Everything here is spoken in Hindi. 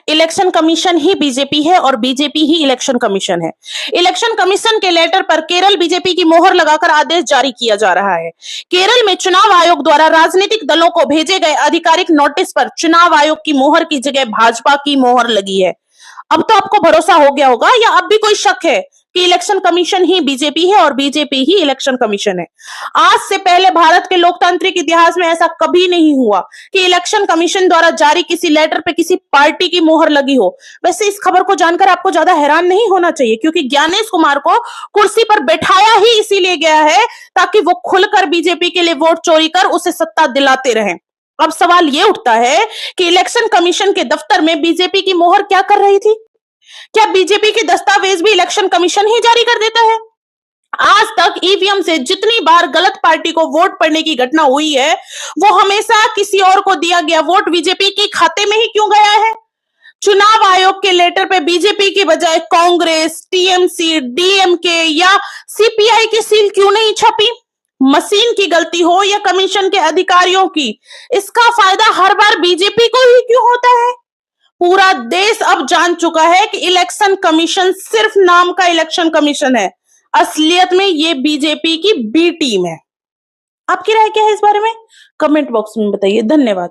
इलेक्शन कमीशन ही बीजेपी है और बीजेपी ही इलेक्शन कमीशन है। इलेक्शन कमीशन के लेटर पर केरल बीजेपी की मोहर लगाकर आदेश जारी किया जा रहा है। केरल में चुनाव आयोग द्वारा राजनीतिक दलों को भेजे गए आधिकारिक नोटिस पर चुनाव आयोग की मोहर की जगह भाजपा की मोहर लगी है। अब तो आपको भरोसा हो गया होगा, या अब भी कोई शक है कि इलेक्शन कमीशन ही बीजेपी है और बीजेपी ही इलेक्शन कमीशन है? आज से पहले भारत के लोकतांत्रिक इतिहास में ऐसा कभी नहीं हुआ कि इलेक्शन कमीशन द्वारा जारी किसी लेटर पे किसी पार्टी की मोहर लगी हो। वैसे इस खबर को जानकर आपको ज्यादा हैरान नहीं होना चाहिए, क्योंकि ज्ञानेश कुमार को कुर्सी पर बैठाया ही इसीलिए गया है ताकि वो खुलकर बीजेपी के लिए वोट चोरी कर उसे सत्ता दिलाते रहें। अब सवाल ये उठता है कि इलेक्शन कमीशन के दफ्तर में बीजेपी की मोहर क्या कर रही थी? क्या बीजेपी के दस्तावेज भी इलेक्शन कमीशन ही जारी कर देता है? आज तक ईवीएम से जितनी बार गलत पार्टी को वोट पड़ने की घटना हुई है, वो हमेशा किसी और को दिया गया वोट बीजेपी के खाते में ही क्यों गया है? चुनाव आयोग के लेटर पे बीजेपी की बजाय कांग्रेस, टीएमसी, डीएमके या सीपीआई की सील क्यों नहीं छपी? मशीन की गलती हो या कमीशन के अधिकारियों की, इसका फायदा हर बार बीजेपी को ही क्यों होता है? पूरा देश अब जान चुका है कि इलेक्शन कमीशन सिर्फ नाम का इलेक्शन कमीशन है। असलियत में ये बीजेपी की बी टीम है। आपकी राय क्या है इस बारे में? कमेंट बॉक्स में बताइए। धन्यवाद।